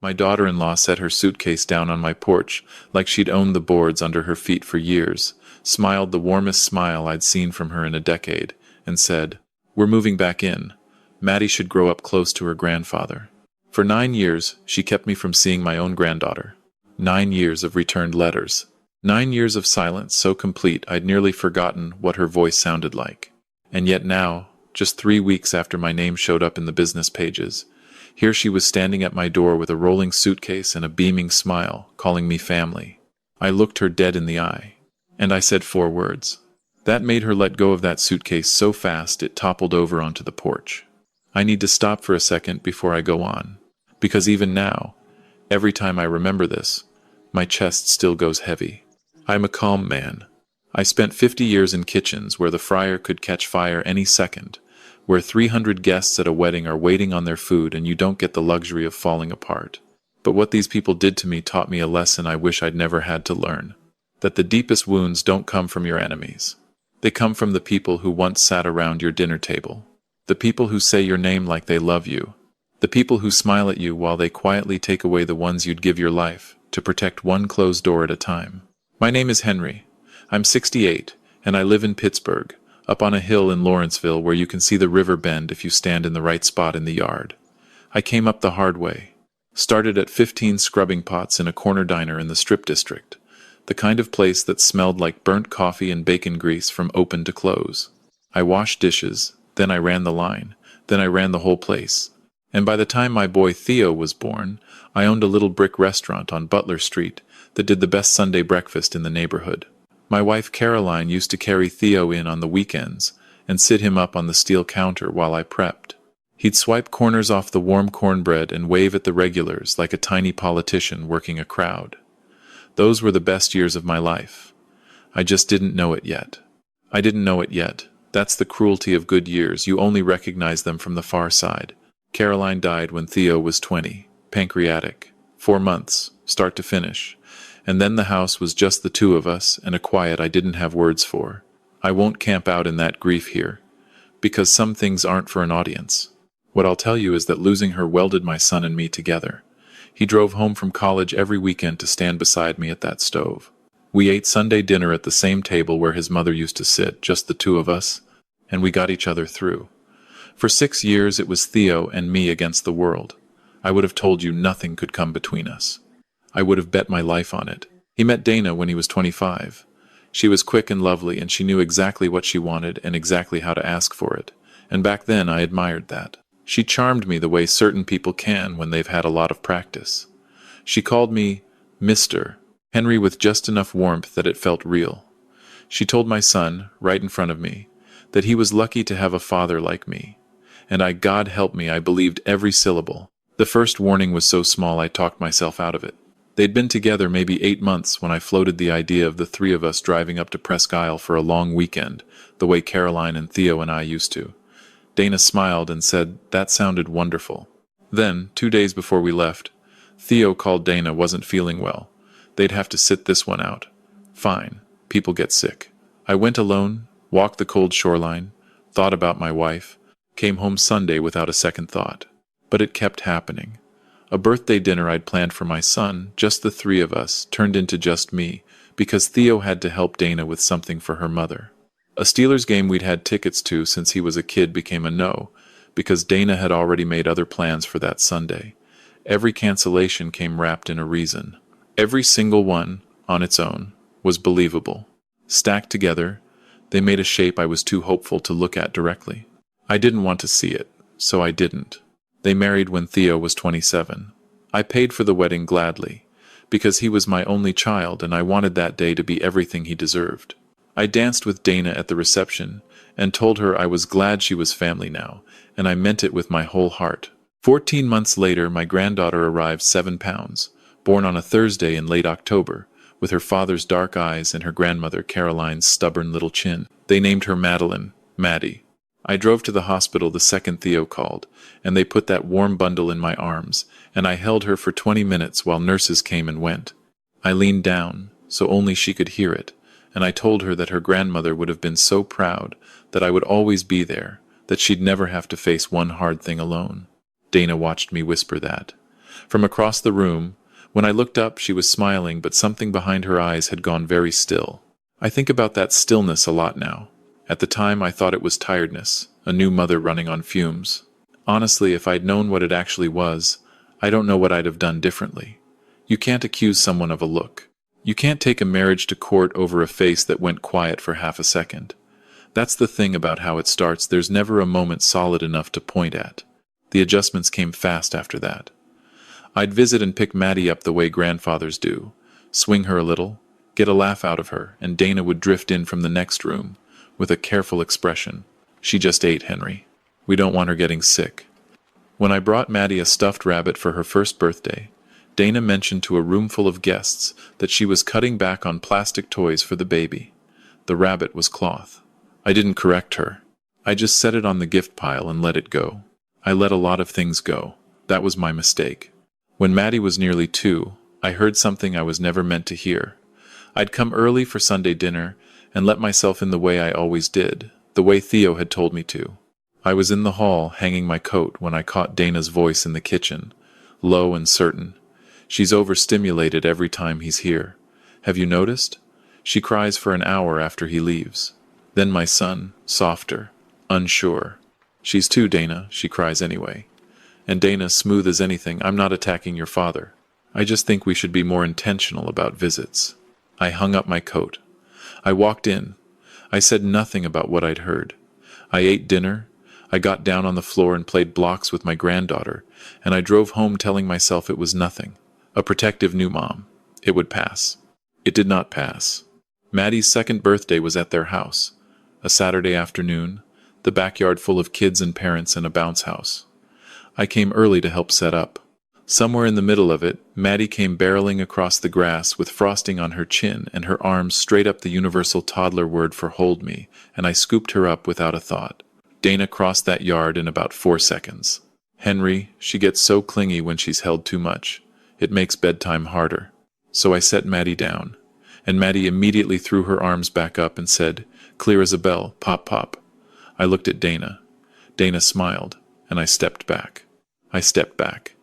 My daughter-in-law set her suitcase down on my porch like she'd owned the boards under her feet for years, smiled the warmest smile I'd seen from her in a decade, and said, "We're moving back in. Maddie should grow up close to her grandfather." For 9 years, she kept me from seeing my own granddaughter. 9 years of returned letters. 9 years of silence so complete I'd nearly forgotten what her voice sounded like. And yet now, just 3 weeks after my name showed up in the business pages, here she was standing at my door with a rolling suitcase and a beaming smile, calling me family. I looked her dead in the eye, and I said 4 words. That made her let go of that suitcase so fast it toppled over onto the porch. I need to stop for a second before I go on, because even now, every time I remember this, my chest still goes heavy. I'm a calm man. I spent 50 years in kitchens where the fryer could catch fire any second, where 300 guests at a wedding are waiting on their food and you don't get the luxury of falling apart. But what these people did to me taught me a lesson I wish I'd never had to learn. That the deepest wounds don't come from your enemies. They come from the people who once sat around your dinner table. The people who say your name like they love you. The people who smile at you while they quietly take away the ones you'd give your life to protect one closed door at a time. My name is Henry. I'm 68, and I live in Pittsburgh, up on a hill in Lawrenceville where you can see the river bend if you stand in the right spot in the yard. I came up the hard way. Started at 15 scrubbing pots in a corner diner in the Strip District, the kind of place that smelled like burnt coffee and bacon grease from open to close. I washed dishes, then I ran the line, then I ran the whole place. And by the time my boy Theo was born, I owned a little brick restaurant on Butler Street that did the best Sunday breakfast in the neighborhood. My wife Caroline used to carry Theo in on the weekends and sit him up on the steel counter while I prepped. He'd swipe corners off the warm cornbread and wave at the regulars like a tiny politician working a crowd. Those were the best years of my life. I just didn't know it yet. I didn't know it yet. That's the cruelty of good years. You only recognize them from the far side. Caroline died when Theo was 20, pancreatic, 4 months, start to finish. And then the house was just the two of us and a quiet I didn't have words for. I won't camp out in that grief here, because some things aren't for an audience. What I'll tell you is that losing her welded my son and me together. He drove home from college every weekend to stand beside me at that stove. We ate Sunday dinner at the same table where his mother used to sit, just the two of us, and we got each other through. For 6 years it was Theo and me against the world. I would have told you nothing could come between us. I would have bet my life on it. He met Dana when he was 25. She was quick and lovely, and she knew exactly what she wanted and exactly how to ask for it. And back then I admired that. She charmed me the way certain people can when they've had a lot of practice. She called me Mr. Henry with just enough warmth that it felt real. She told my son, right in front of me, that he was lucky to have a father like me. And God help me, I believed every syllable. The first warning was so small I talked myself out of it. They'd been together maybe 8 months when I floated the idea of the three of us driving up to Presque Isle for a long weekend, the way Caroline and Theo and I used to. Dana smiled and said that sounded wonderful. Then, 2 days before we left, Theo called Dana wasn't feeling well. They'd have to sit this one out. Fine, people get sick. I went alone, walked the cold shoreline, thought about my wife, came home Sunday without a second thought. But it kept happening. A birthday dinner I'd planned for my son, just the three of us, turned into just me, because Theo had to help Dana with something for her mother. A Steelers game we'd had tickets to since he was a kid became a no, because Dana had already made other plans for that Sunday. Every cancellation came wrapped in a reason. Every single one, on its own, was believable. Stacked together, they made a shape I was too hopeful to look at directly. I didn't want to see it, so I didn't. They married when Theo was 27. I paid for the wedding gladly, because he was my only child and I wanted that day to be everything he deserved. I danced with Dana at the reception and told her I was glad she was family now, and I meant it with my whole heart. 14 months later, my granddaughter arrived 7 pounds, born on a Thursday in late October, with her father's dark eyes and her grandmother Caroline's stubborn little chin. They named her Madeline, Maddie. I drove to the hospital the second Theo called, and they put that warm bundle in my arms, and I held her for 20 minutes while nurses came and went. I leaned down, so only she could hear it, and I told her that her grandmother would have been so proud, that I would always be there, that she'd never have to face one hard thing alone. Dana watched me whisper that. From across the room, when I looked up, she was smiling, but something behind her eyes had gone very still. I think about that stillness a lot now. At the time, I thought it was tiredness, a new mother running on fumes. Honestly, if I'd known what it actually was, I don't know what I'd have done differently. You can't accuse someone of a look. You can't take a marriage to court over a face that went quiet for half a second. That's the thing about how it starts. There's never a moment solid enough to point at. The adjustments came fast after that. I'd visit and pick Maddie up the way grandfathers do, swing her a little, get a laugh out of her, and Dana would drift in from the next room, with a careful expression. She just ate, Henry. We don't want her getting sick. When I brought Maddie a stuffed rabbit for her first birthday, Dana mentioned to a room full of guests that she was cutting back on plastic toys for the baby. The rabbit was cloth. I didn't correct her. I just set it on the gift pile and let it go. I let a lot of things go. That was my mistake. When Maddie was nearly 2, I heard something I was never meant to hear. I'd come early for Sunday dinner and let myself in the way I always did, the way Theo had told me to. I was in the hall hanging my coat when I caught Dana's voice in the kitchen, low and certain. She's overstimulated every time he's here. Have you noticed? She cries for an hour after he leaves. Then my son, softer, unsure. She's 2, Dana, she cries anyway. And Dana, smooth as anything, I'm not attacking your father. I just think we should be more intentional about visits. I hung up my coat. I walked in. I said nothing about what I'd heard. I ate dinner. I got down on the floor and played blocks with my granddaughter, and I drove home telling myself it was nothing. A protective new mom. It would pass. It did not pass. Maddie's second birthday was at their house. A Saturday afternoon, the backyard full of kids and parents and a bounce house. I came early to help set up. Somewhere in the middle of it, Maddie came barreling across the grass with frosting on her chin and her arms straight up the universal toddler word for hold me, and I scooped her up without a thought. Dana crossed that yard in about 4 seconds. Henry, she gets so clingy when she's held too much. It makes bedtime harder. So I set Maddie down, and Maddie immediately threw her arms back up and said, clear as a bell, pop, pop. I looked at Dana. Dana smiled, and I stepped back. I stepped back.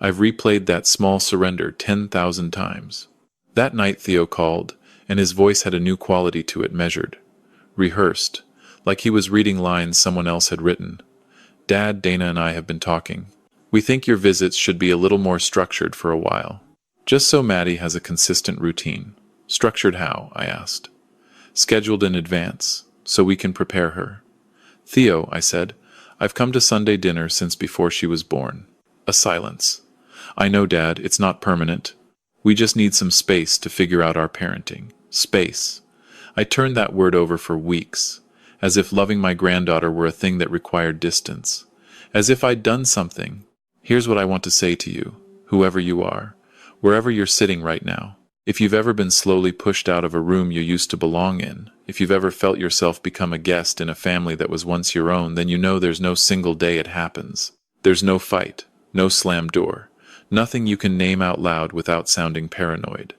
I've replayed that small surrender 10,000 times. That night Theo called, and his voice had a new quality to it, measured, rehearsed, like he was reading lines someone else had written. Dad, Dana and I have been talking. We think your visits should be a little more structured for a while. Just so Maddie has a consistent routine. Structured how? I asked. Scheduled in advance, so we can prepare her. Theo, I said, I've come to Sunday dinner since before she was born. A silence. I know, Dad, it's not permanent. We just need some space to figure out our parenting. Space. I turned that word over for weeks, as if loving my granddaughter were a thing that required distance. As if I'd done something. Here's what I want to say to you, whoever you are, wherever you're sitting right now. If you've ever been slowly pushed out of a room you used to belong in, if you've ever felt yourself become a guest in a family that was once your own, then you know there's no single day it happens. There's no fight, no slammed door, nothing you can name out loud without sounding paranoid.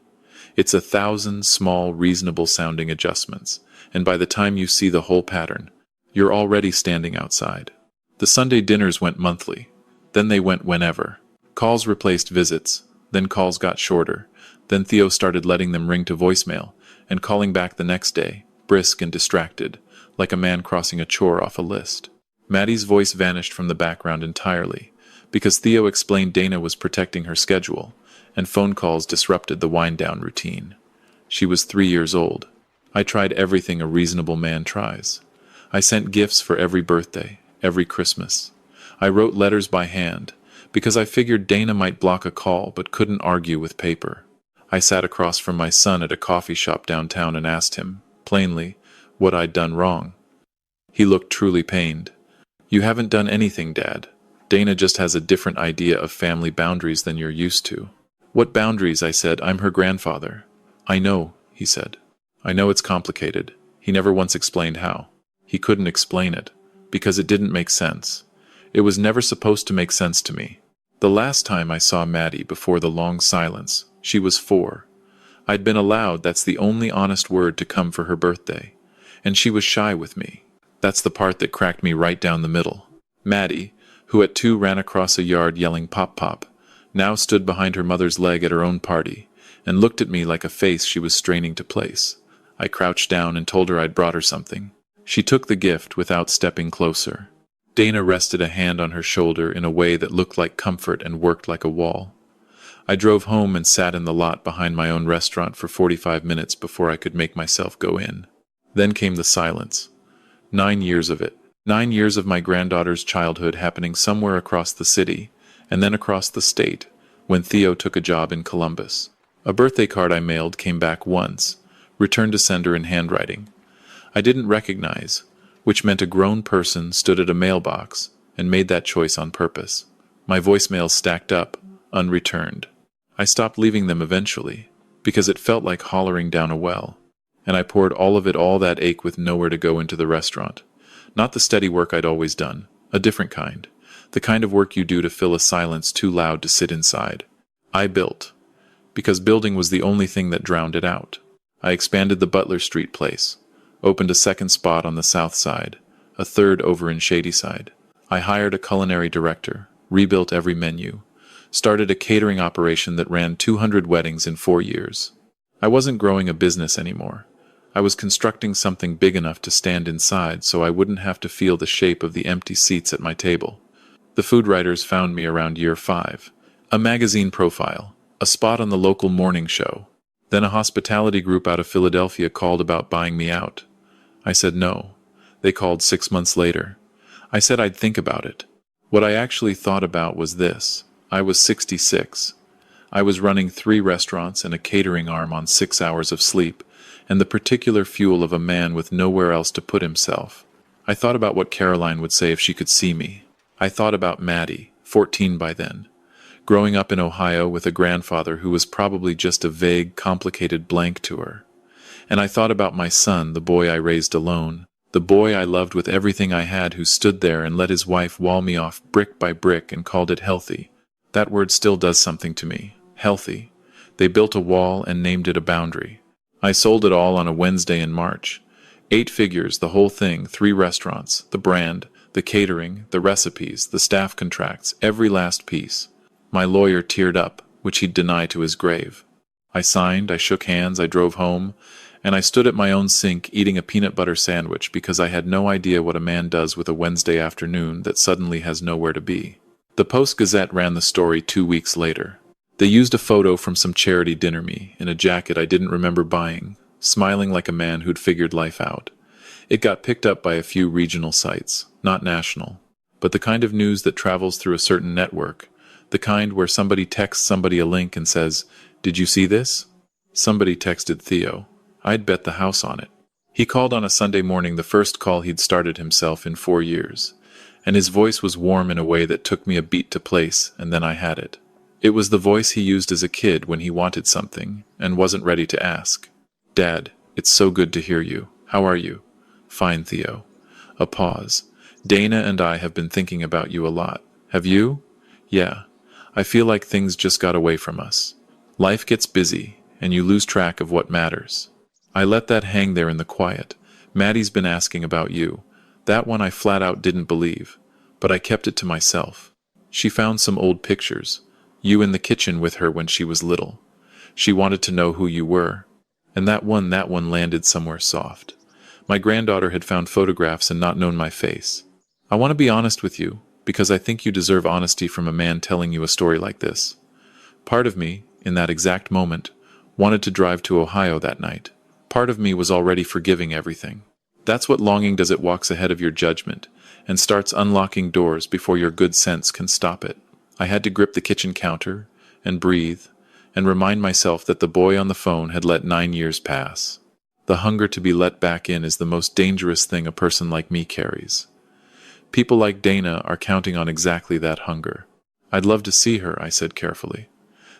It's 1,000 small, reasonable-sounding adjustments, and by the time you see the whole pattern, you're already standing outside. The Sunday dinners went monthly. Then they went whenever. Calls replaced visits. Then calls got shorter. Then Theo started letting them ring to voicemail, and calling back the next day, brisk and distracted, like a man crossing a chore off a list. Maddie's voice vanished from the background entirely, because Theo explained Dana was protecting her schedule, and phone calls disrupted the wind-down routine. She was 3 years old. I tried everything a reasonable man tries. I sent gifts for every birthday, every Christmas. I wrote letters by hand, because I figured Dana might block a call but couldn't argue with paper. I sat across from my son at a coffee shop downtown and asked him, plainly, what I'd done wrong. He looked truly pained. You haven't done anything, Dad. Dana just has a different idea of family boundaries than you're used to. What boundaries? I said. I'm her grandfather. I know, he said. I know it's complicated. He never once explained how. He couldn't explain it, because it didn't make sense. It was never supposed to make sense to me. The last time I saw Maddie before the long silence, she was 4. I'd been allowed, that's the only honest word, to come for her birthday. And she was shy with me. That's the part that cracked me right down the middle. Maddie, who at 2 ran across a yard yelling pop pop, now stood behind her mother's leg at her own party, and looked at me like a face she was straining to place. I crouched down and told her I'd brought her something. She took the gift without stepping closer. Dana rested a hand on her shoulder in a way that looked like comfort and worked like a wall. I drove home and sat in the lot behind my own restaurant for 45 minutes before I could make myself go in. Then came the silence. 9 years of it. 9 years of my granddaughter's childhood happening somewhere across the city, and then across the state, when Theo took a job in Columbus. A birthday card I mailed came back once, returned to sender in handwriting I didn't recognize, which meant a grown person stood at a mailbox and made that choice on purpose. My voicemails stacked up, unreturned. I stopped leaving them eventually, because it felt like hollering down a well, and I poured all of it, all that ache with nowhere to go, into the restaurant. Not the steady work I'd always done, a different kind, the kind of work you do to fill a silence too loud to sit inside. I built, because building was the only thing that drowned it out. I expanded the Butler Street place, opened a second spot on the south side, a third over in Shadyside. I hired a culinary director, rebuilt every menu, started a catering operation that ran 200 weddings in 4 years. I wasn't growing a business anymore. I was constructing something big enough to stand inside so I wouldn't have to feel the shape of the empty seats at my table. The food writers found me around year 5. A magazine profile, a spot on the local morning show. Then a hospitality group out of Philadelphia called about buying me out. I said no. They called 6 months later. I said I'd think about it. What I actually thought about was this. I was 66. I was running 3 restaurants and a catering arm on 6 hours of sleep, and the particular fuel of a man with nowhere else to put himself. I thought about what Caroline would say if she could see me. I thought about Maddie, 14 by then, growing up in Ohio with a grandfather who was probably just a vague, complicated blank to her. And I thought about my son, the boy I raised alone, the boy I loved with everything I had, who stood there and let his wife wall me off brick by brick and called it healthy. That word still does something to me. Healthy. They built a wall and named it a boundary. I sold it all on a Wednesday in March. 8 figures, the whole thing, 3 restaurants, the brand, the catering, the recipes, the staff contracts, every last piece. My lawyer teared up, which he'd deny to his grave. I signed, I shook hands, I drove home, and I stood at my own sink eating a peanut butter sandwich because I had no idea what a man does with a Wednesday afternoon that suddenly has nowhere to be. The Post-Gazette ran the story 2 weeks later. They used a photo from some charity dinner me, in a jacket I didn't remember buying, smiling like a man who'd figured life out. It got picked up by a few regional sites, not national, but the kind of news that travels through a certain network, the kind where somebody texts somebody a link and says, "Did you see this?" Somebody texted Theo. I'd bet the house on it. He called on a Sunday morning, the first call he'd started himself in 4 years, and his voice was warm in a way that took me a beat to place, and then I had it. It was the voice he used as a kid when he wanted something and wasn't ready to ask. "Dad, it's so good to hear you. How are you?" "Fine, Theo." A pause. "Dana and I have been thinking about you a lot. Have you?" "Yeah. I feel like things just got away from us. Life gets busy, and you lose track of what matters." I let that hang there in the quiet. "Maddie's been asking about you." That one I flat out didn't believe, but I kept it to myself. "She found some old pictures. You in the kitchen with her when she was little. She wanted to know who you were." And that one landed somewhere soft. My granddaughter had found photographs and not known my face. "I want to be honest with you, because I think you deserve honesty from a man telling you a story like this." Part of me, in that exact moment, wanted to drive to Ohio that night. Part of me was already forgiving everything. That's what longing does. It walks ahead of your judgment and starts unlocking doors before your good sense can stop it. I had to grip the kitchen counter and breathe and remind myself that the boy on the phone had let 9 years pass. The hunger to be let back in is the most dangerous thing a person like me carries. People like Dana are counting on exactly that hunger. "I'd love to see her," I said carefully.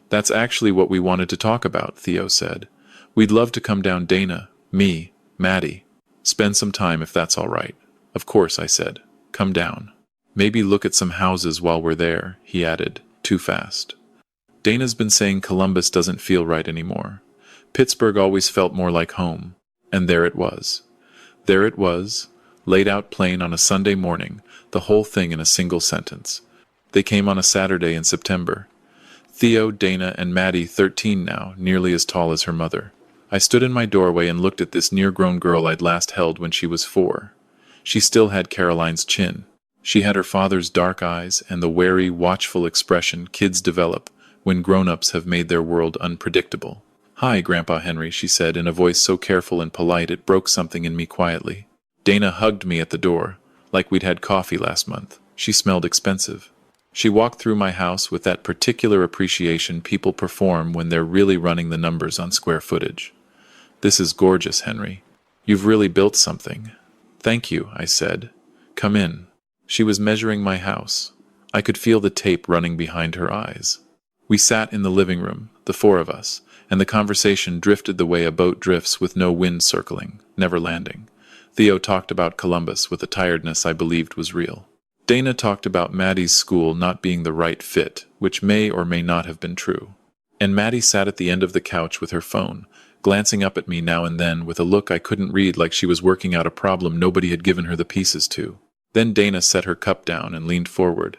"That's actually what we wanted to talk about," Theo said. "We'd love to come down, Dana, me, Maddie. Spend some time if that's all right." "Of course," I said. "Come down. Maybe look at some houses while we're there," he added, too fast. Dana's been saying Columbus doesn't feel right anymore. Pittsburgh always felt more like home. And there it was. There it was, laid out plain on a Sunday morning, the whole thing in a single sentence. They came on a Saturday in September. Theo, Dana, and Maddie, 13 now, nearly as tall as her mother. I stood in my doorway and looked at this near-grown girl I'd last held when she was 4. She still had Caroline's chin. She had her father's dark eyes and the wary, watchful expression kids develop when grown-ups have made their world unpredictable. "Hi, Grandpa Henry," she said in a voice so careful and polite it broke something in me quietly. Dana hugged me at the door, like we'd had coffee last month. She smelled expensive. She walked through my house with that particular appreciation people perform when they're really running the numbers on square footage. "This is gorgeous, Henry. You've really built something." "Thank you," I said. "Come in." She was measuring my house. I could feel the tape running behind her eyes. We sat in the living room, the 4 of us, and the conversation drifted the way a boat drifts with no wind circling, never landing. Theo talked about Columbus with a tiredness I believed was real. Dana talked about Maddie's school not being the right fit, which may or may not have been true. And Maddie sat at the end of the couch with her phone, glancing up at me now and then with a look I couldn't read, like she was working out a problem nobody had given her the pieces to. Then Dana set her cup down and leaned forward,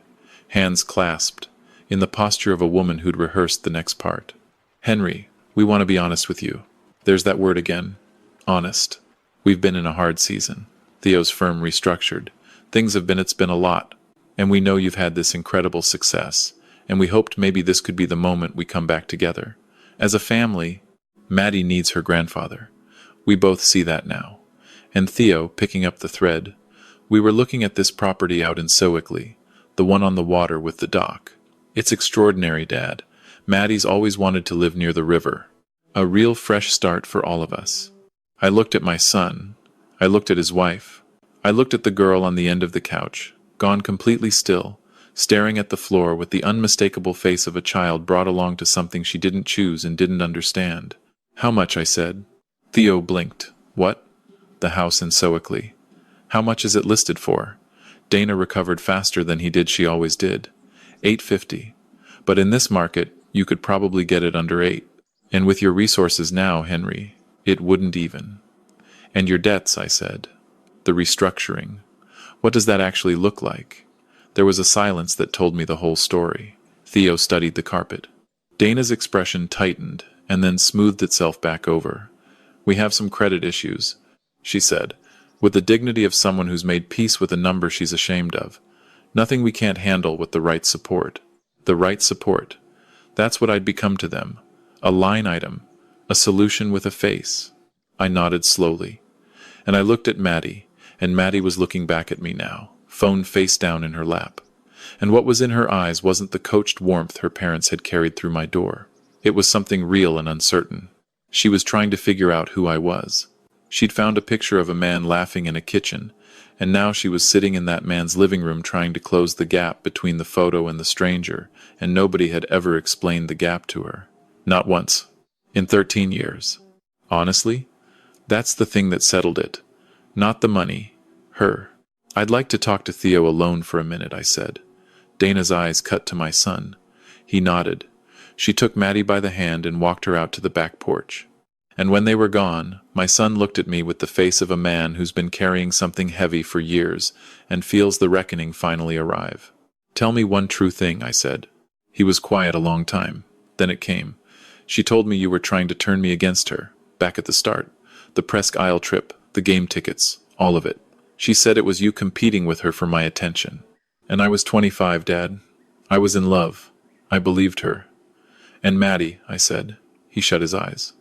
hands clasped, in the posture of a woman who'd rehearsed the next part. "Henry, we want to be honest with you." There's that word again. Honest. We've been in a hard season. Theo's firm restructured. It's been a lot. And we know you've had this incredible success. And we hoped maybe this could be the moment we come back together. As a family, Maddie needs her grandfather. We both see that now. And Theo, picking up the thread, we were looking at this property out in Sewickley, the one on the water with the dock. It's extraordinary, Dad. Maddie's always wanted to live near the river. A real fresh start for all of us. I looked at my son. I looked at his wife. I looked at the girl on the end of the couch, gone completely still, staring at the floor with the unmistakable face of a child brought along to something she didn't choose and didn't understand. "How much?" I said. Theo blinked. "What?" "The house in Sewickley." "How much is it listed for?" Dana recovered faster than she always did. $850. But in this market, you could probably get it under 8. And with your resources now, Henry, it wouldn't even. "And your debts," I said. "The restructuring. What does that actually look like?" There was a silence that told me the whole story. Theo studied the carpet. Dana's expression tightened and then smoothed itself back over. "We have some credit issues," she said, with the dignity of someone who's made peace with a number she's ashamed of. "Nothing we can't handle with the right support." The right support. That's what I'd become to them. A line item. A solution with a face. I nodded slowly. And I looked at Maddie, and Maddie was looking back at me now, phone face down in her lap. And what was in her eyes wasn't the coached warmth her parents had carried through my door. It was something real and uncertain. She was trying to figure out who I was. She'd found a picture of a man laughing in a kitchen, and now she was sitting in that man's living room trying to close the gap between the photo and the stranger, and nobody had ever explained the gap to her. Not once. In 13 years. Honestly, that's the thing that settled it. Not the money. Her. "I'd like to talk to Theo alone for a minute," I said. Dana's eyes cut to my son. He nodded. She took Maddie by the hand and walked her out to the back porch. And when they were gone, my son looked at me with the face of a man who's been carrying something heavy for years and feels the reckoning finally arrive. "Tell me one true thing," I said. He was quiet a long time. Then it came. "She told me you were trying to turn me against her, back at the start. The Presque Isle trip, the game tickets, all of it. She said it was you competing with her for my attention. And I was 25, Dad. I was in love. I believed her." "And Maddie," I said. He shut his eyes.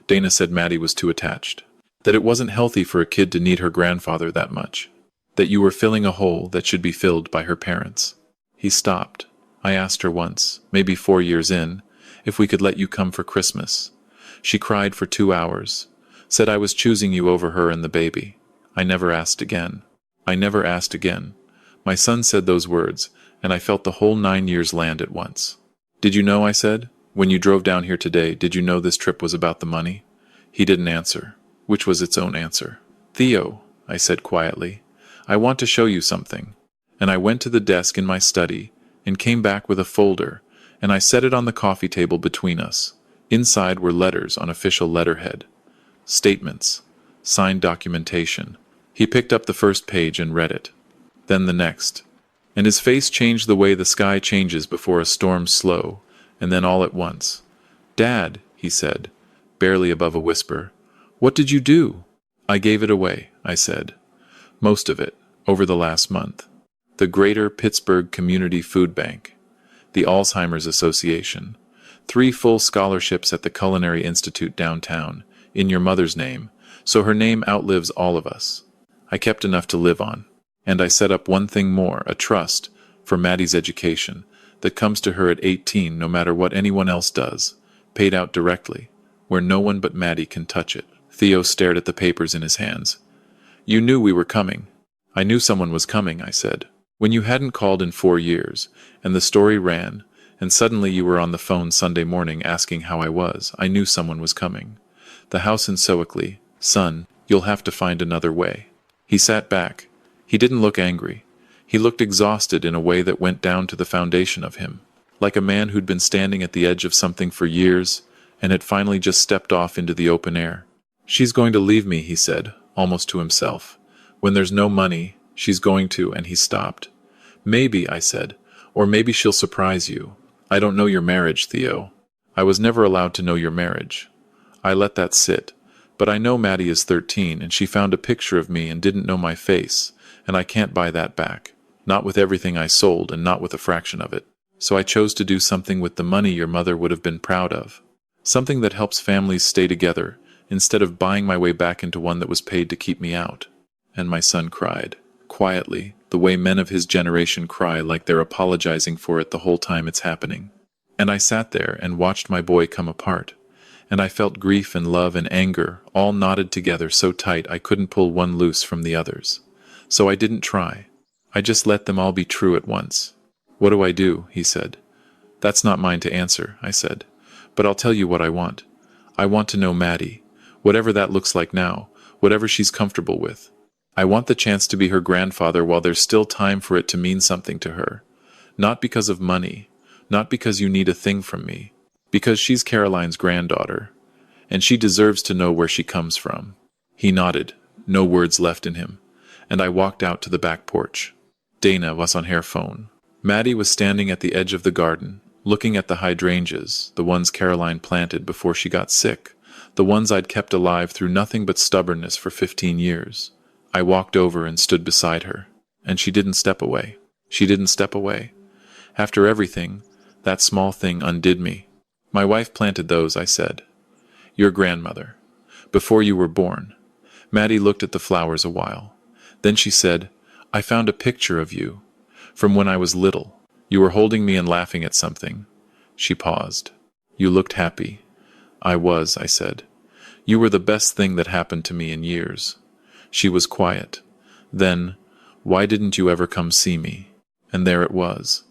Dana said Maddie was too attached. That it wasn't healthy for a kid to need her grandfather that much. That you were filling a hole that should be filled by her parents. He stopped. I asked her once, maybe 4 years in, if we could let you come for Christmas. She cried for 2 hours. Said I was choosing you over her and the baby. I never asked again. I never asked again. My son said those words, and I felt the whole 9 years land at once. "Did you know," I said, "when you drove down here today, did you know this trip was about the money?" He didn't answer, which was its own answer. "Theo," I said quietly, "I want to show you something." And I went to the desk in my study and came back with a folder, and I set it on the coffee table between us. Inside were letters on official letterhead. Statements. Signed documentation. He picked up the first page and read it. Then the next. And his face changed the way the sky changes before a storm slow, And then all at once, "Dad," he said, barely above a whisper, "what did you do?" "I gave it away," I said. "Most of it, over the last month. The Greater Pittsburgh Community Food Bank, the Alzheimer's Association, 3 full scholarships at the Culinary Institute downtown, in your mother's name, so her name outlives all of us. I kept enough to live on. And I set up one thing more, a trust, for Maddie's education, that comes to her at 18 no matter what anyone else does, paid out directly, where no one but Maddie can touch it." Theo stared at the papers in his hands. "You knew we were coming." "I knew someone was coming," I said. "When you hadn't called in 4 years, and the story ran, and suddenly you were on the phone Sunday morning asking how I was, I knew someone was coming. The house in Soakley, son, you'll have to find another way." He sat back. He didn't look angry. He looked exhausted in a way that went down to the foundation of him, like a man who'd been standing at the edge of something for years, and had finally just stepped off into the open air. "She's going to leave me," he said, almost to himself. "When there's no money, she's going to," and he stopped. "Maybe," I said, "or maybe she'll surprise you. I don't know your marriage, Theo. I was never allowed to know your marriage. I let that sit. But I know Maddie is 13, and she found a picture of me and didn't know my face, and I can't buy that back. Not with everything I sold, and not with a fraction of it. So I chose to do something with the money your mother would have been proud of. Something that helps families stay together, instead of buying my way back into one that was paid to keep me out." And my son cried, quietly, the way men of his generation cry, like they're apologizing for it the whole time it's happening. And I sat there and watched my boy come apart. And I felt grief and love and anger, all knotted together so tight I couldn't pull one loose from the others. So I didn't try. I just let them all be true at once. "What do I do?" he said. "That's not mine to answer," I said. "But I'll tell you what I want. I want to know Maddie, whatever that looks like now, whatever she's comfortable with. I want the chance to be her grandfather while there's still time for it to mean something to her. Not because of money, not because you need a thing from me, because she's Caroline's granddaughter, and she deserves to know where she comes from." He nodded, no words left in him, and I walked out to the back porch. Dana was on her phone. Maddie was standing at the edge of the garden, looking at the hydrangeas, the ones Caroline planted before she got sick, the ones I'd kept alive through nothing but stubbornness for 15 years. I walked over and stood beside her, and she didn't step away. She didn't step away. After everything, that small thing undid me. "My wife planted those," I said. "Your grandmother. Before you were born." Maddie looked at the flowers a while. Then she said, "I found a picture of you, from when I was little. You were holding me and laughing at something." She paused. "You looked happy." "I was," I said. "You were the best thing that happened to me in years." She was quiet. Then, "Why didn't you ever come see me?" And there it was.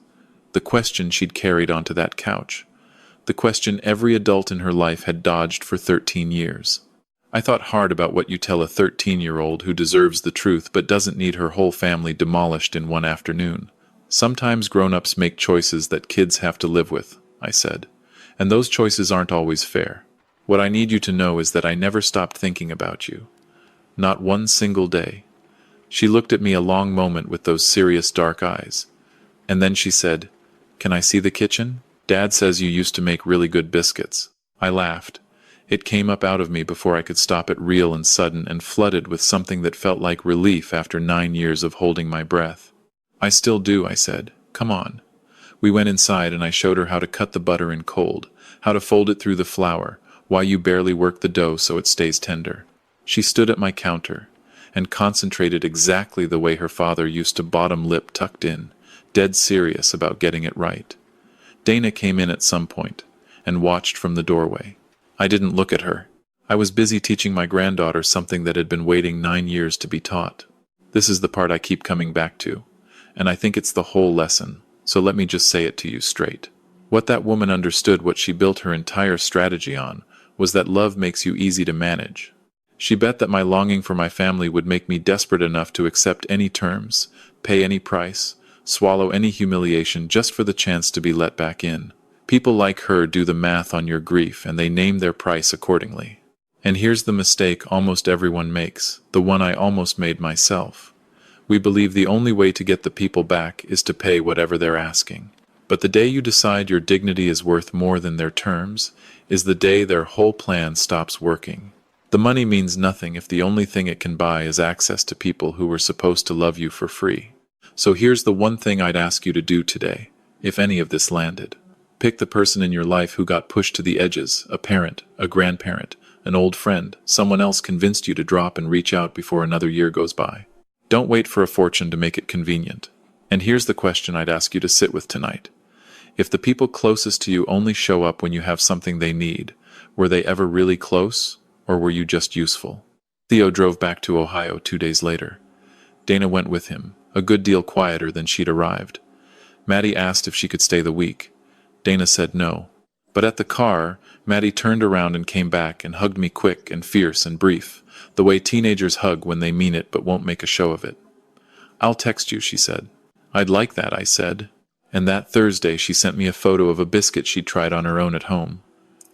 The question she'd carried onto that couch. The question every adult in her life had dodged for 13 years. I thought hard about what you tell a 13-year-old who deserves the truth but doesn't need her whole family demolished in one afternoon. "Sometimes grown-ups make choices that kids have to live with," I said. "And those choices aren't always fair. What I need you to know is that I never stopped thinking about you. Not one single day." She looked at me a long moment with those serious dark eyes. And then she said, "Can I see the kitchen? Dad says you used to make really good biscuits." I laughed. It came up out of me before I could stop it, real and sudden, and flooded with something that felt like relief after 9 years of holding my breath. "I still do," I said. "Come on." We went inside and I showed her how to cut the butter in cold, how to fold it through the flour, why you barely work the dough so it stays tender. She stood at my counter and concentrated exactly the way her father used to, bottom lip tucked in, dead serious about getting it right. Dana came in at some point and watched from the doorway. I didn't look at her. I was busy teaching my granddaughter something that had been waiting 9 years to be taught. This is the part I keep coming back to, and I think it's the whole lesson, so let me just say it to you straight. What that woman understood, what she built her entire strategy on, was that love makes you easy to manage. She bet that my longing for my family would make me desperate enough to accept any terms, pay any price, swallow any humiliation just for the chance to be let back in. People like her do the math on your grief and they name their price accordingly. And here's the mistake almost everyone makes, the one I almost made myself. We believe the only way to get the people back is to pay whatever they're asking. But the day you decide your dignity is worth more than their terms is the day their whole plan stops working. The money means nothing if the only thing it can buy is access to people who were supposed to love you for free. So here's the one thing I'd ask you to do today, if any of this landed. Pick the person in your life who got pushed to the edges, a parent, a grandparent, an old friend, someone else convinced you to drop and reach out before another year goes by. Don't wait for a fortune to make it convenient. And here's the question I'd ask you to sit with tonight. If the people closest to you only show up when you have something they need, were they ever really close, or were you just useful? Theo drove back to Ohio 2 days later. Dana went with him, a good deal quieter than she'd arrived. Maddie asked if she could stay the week. Dana said no. But at the car, Maddie turned around and came back and hugged me quick and fierce and brief, the way teenagers hug when they mean it but won't make a show of it. "I'll text you," she said. "I'd like that," I said. And that Thursday she sent me a photo of a biscuit she'd tried on her own at home.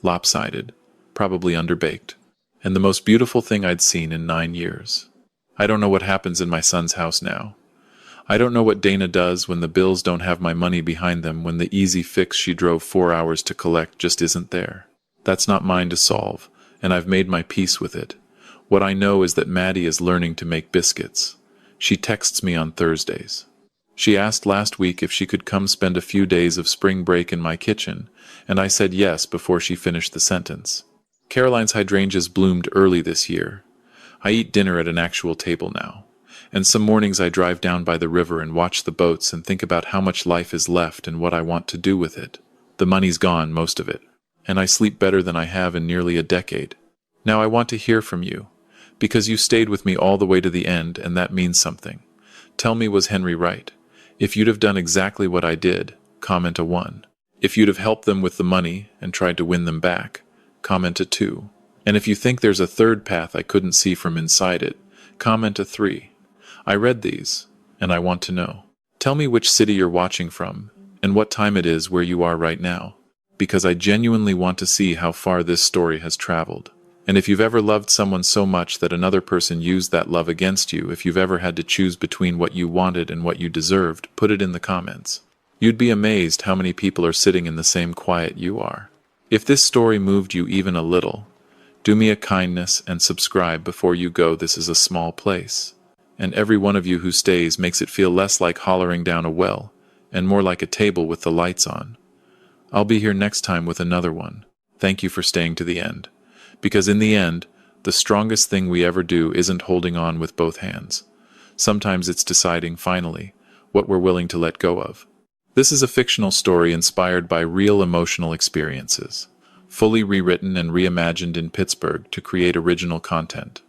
Lopsided, probably underbaked, and the most beautiful thing I'd seen in 9 years. I don't know what happens in my son's house now. I don't know what Dana does when the bills don't have my money behind them, when the easy fix she drove 4 hours to collect just isn't there. That's not mine to solve, and I've made my peace with it. What I know is that Maddie is learning to make biscuits. She texts me on Thursdays. She asked last week if she could come spend a few days of spring break in my kitchen, and I said yes before she finished the sentence. Caroline's hydrangeas bloomed early this year. I eat dinner at an actual table now. And some mornings I drive down by the river and watch the boats and think about how much life is left and what I want to do with it. The money's gone, most of it. And I sleep better than I have in nearly a decade. Now I want to hear from you, because you stayed with me all the way to the end, and that means something. Tell me, was Henry right? If you'd have done exactly what I did, comment a 1. If you'd have helped them with the money and tried to win them back, comment a 2. And if you think there's a third path I couldn't see from inside it, comment a 3. I read these, and I want to know. Tell me which city you're watching from, and what time it is where you are right now, because I genuinely want to see how far this story has traveled. And if you've ever loved someone so much that another person used that love against you, if you've ever had to choose between what you wanted and what you deserved, put it in the comments. You'd be amazed how many people are sitting in the same quiet you are. If this story moved you even a little, do me a kindness and subscribe before you go. This is a small place. And every one of you who stays makes it feel less like hollering down a well, and more like a table with the lights on. I'll be here next time with another one. Thank you for staying to the end. Because in the end, the strongest thing we ever do isn't holding on with both hands. Sometimes it's deciding, finally, what we're willing to let go of. This is a fictional story inspired by real emotional experiences, fully rewritten and reimagined in Pittsburgh to create original content.